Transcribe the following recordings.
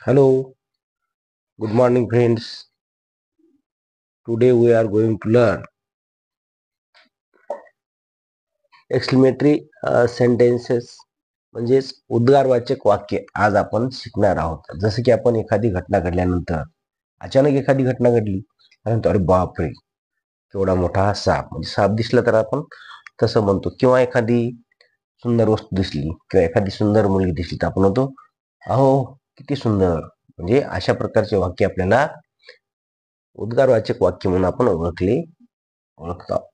Hello, good morning, friends. Today we are going to learn exclamatory sentences म्हणजेच उद्गारवाचक वाक्य आज आपण शिकणार आहोत. जसं की आपण एखादी घटना घडल्यानंतर अचानक एखादी घटना घडली आणि अरे बापरे केवढा मोठा साप म्हणजे साप दिसला तर आपण तसं म्हणतो किंवा एखादी सुंदर वस्तू दिसली किंवा एखादी सुंदर मुलगी दिसली तर आपण म्हणतो अहो किती सुंदर. म्हणजे अशा प्रकारचे वाक्य आपल्याला उद्गारवाचक वाक्य म्हणून आपण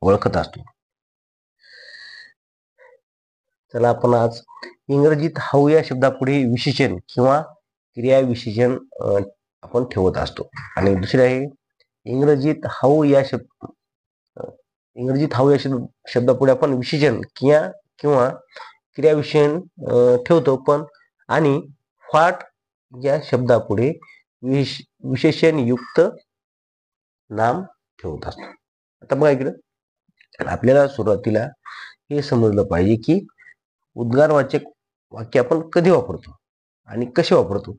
ओळखत असतो. चला आपण आज इंग्रजीत हाऊ या शब्दापुढे विशेषण किंवा क्रियाविशेषण आपण ठेवत असतो. आणि दुसरे आहे इंग्रजीत हाऊ या शब्दापुढे आपण विशेषण किंवा क्रियाविशेषण ठेवतो पण आणि व्हॉट या शब्दापुढे विशेषण युक्त नाम ठेवत असतो. आता बघा इकडं आपल्याला सुरुवातीला हे समजलं पाहिजे की उद्गारवाचक वाक्य आपण कधी वापरतो आणि कसे वापरतो.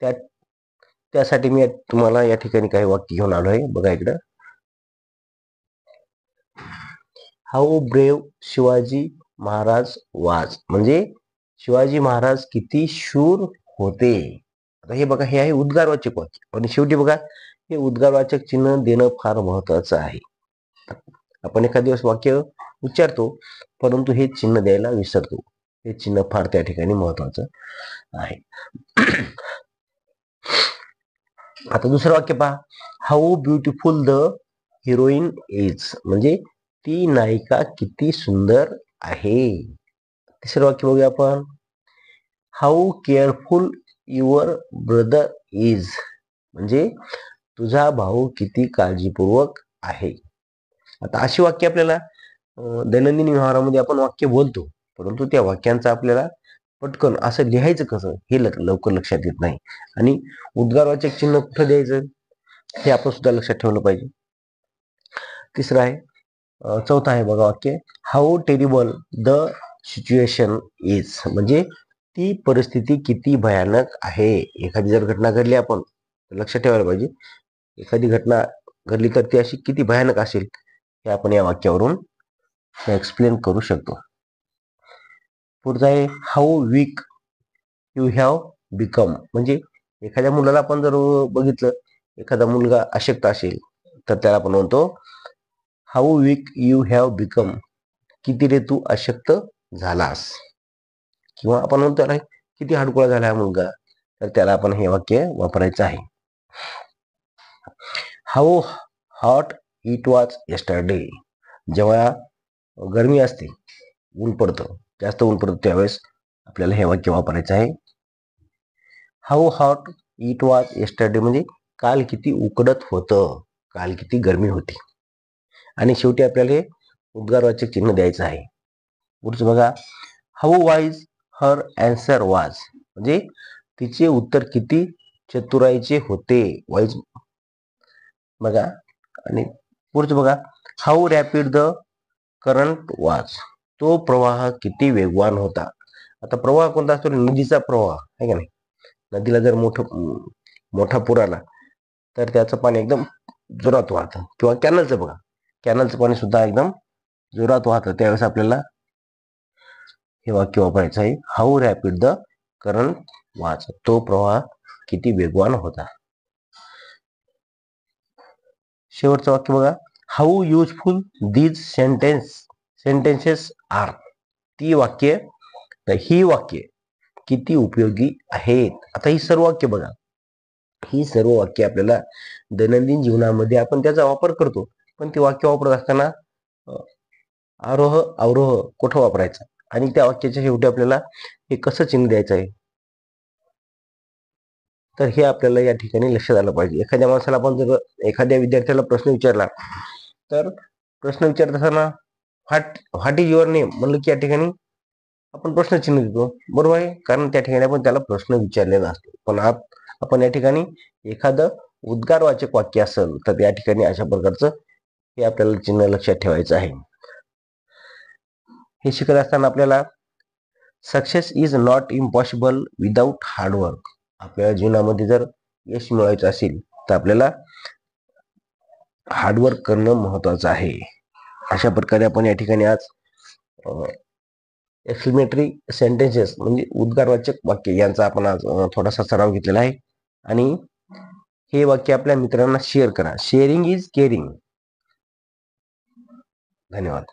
त्यासाठी मी तुम्हाला या ठिकाणी काही वाक्य घेऊन आलो आहे. बघा इकडं, हाऊ ब्रेव शिवाजी महाराज वाज म्हणजे शिवाजी महाराज किती शूर होते. आता हे बघा, हे आहे उद्गारवाचक वाक्य आणि शेवटी बघा हे उद्गारवाचक चिन्ह देणं फार महत्वाचं आहे. आपण एखाद दिवस वाक्य उच्चारतो परंतु हे चिन्ह द्यायला विसरतो. हे चिन्ह फार त्या ठिकाणी महत्वाचं आहे. आता दुसरं वाक्य पहा, how beautiful the heroine is म्हणजे ती नायिका किती सुंदर आहे. तिसरं वाक्य बघूया आपण, how careful your brother is म्हणजे तुझा भाऊ किती काळजीपूर्वक आहे. आता अशी वाक्य आपल्याला दैनंदिन व्यवहारामध्ये आपण वाक्य बोलतो परंतु त्या वाक्यांचं आपल्याला पटकन असं लिहायचं कसं हे लवकर लक्षात येत नाही. आणि उद्गारवाचक चिन्ह कुठं द्यायचं हे आपण सुद्धा लक्षात ठेवलं पाहिजे. तिसरं आहे, चौथा आहे बघा वाक्य, how terrible the situation is म्हणजे ती परिस्थिती किती भयानक आहे. एखादी जर घटना घडली आपण लक्षात ठेवायला पाहिजे. एखादी घटना घडली तर ती अशी किती भयानक असेल हे आपण या वाक्यावरून एक्सप्लेन करू शकतो. पुढचा आहे, how weak you have become म्हणजे एखाद्या मुलाला आपण जर बघितलं एखादा मुलगा अशक्त असेल तर त्याला आपण म्हणतो how weak you have become किती रे तू अशक्त झालास. किंवा आपण म्हणतो किती हडकुळा झाला हा मुलगा तर त्याला आपण हे वाक्य वापरायचं आहे. How hot it was yesterday जेव्हा गरमी असते, ऊन पडतं, जास्त ऊन पडतं त्यावेळेस आपल्याला हे वाक्य वापरायचं आहे. How hot it was yesterday म्हणजे काल किती उकडत होतं, काल किती गरमी होती. आणि शेवटी आपल्याला हे उद्गारवाचक चिन्ह द्यायचं आहे. पुढचं बघा, हाऊ वाईज हर अँसर वाज म्हणजे तिचे उत्तर किती चतुराईचे होते. वाईज बघा. आणि पुढचं बघा, हाऊ रॅपिड द करंट वाज तो प्रवाह किती वेगवान होता. आता प्रवाह कोणता असतो, नदीचा प्रवाह आहे का नाही. नदीला जर मोठा पूर आला तर त्याचं पाणी एकदम जोरात वाहतं. किंवा कॅनलचं बघा, कॅनलचं पाणी सुद्धा एकदम जोरात वाहतं. त्यावेळेस आपल्याला हे वाक्य वापरायचं आहे, हाऊ रॅपिड द करंट वाज तो प्रवाह किती वेगवान होता. शेवटचं वाक्य बघा, how useful these sentences are ही वाक्य किती उपयोगी आहेत. आता ही सर्व वाक्य बघा, ही सर्व वाक्य आपल्याला दैनंदिन जीवनामध्ये आपण त्याचा वापर करतो पण ती वाक्य वापरत असताना आरोह अवरोह कुठं वापरायचा आणि त्या वाक्याच्या शेवटी आपल्याला हे कसं चिन्ह द्यायचं आहे तर हे आपल्याला या ठिकाणी लक्षात आलं पाहिजे. एखाद्या माणसाला आपण जर एखाद्या विद्यार्थ्याला प्रश्न विचारला तर प्रश्न विचारत असताना व्हॉट इज युअर नेम म्हणलं की या ठिकाणी आपण प्रश्न चिन्ह देतो, बरोबर आहे, कारण त्या ठिकाणी आपण त्याला प्रश्न विचारलेला असतो. पण आपण या ठिकाणी एखादं उद्गारवाचक वाक्य असेल तर या ठिकाणी अशा प्रकारचं हे आपल्याला चिन्ह लक्षात ठेवायचं आहे. हे शिकत असताना आपल्याला success is not impossible without hard work आपल्याला जीवनामध्ये जर यश मिळवायचं असेल तर आपल्याला हार्डवर्क करणं महत्वाचं आहे. अशा प्रकारे आपण या ठिकाणी आज एक्सक्लेमेटरी सेंटेन्सेस म्हणजे उद्गारवाचक वाक्य यांचा आपण आज थोडासा सराव घेतलेला आहे. आणि हे वाक्य आपल्या मित्रांना शेअर करा. Sharing is caring. धन्यवाद.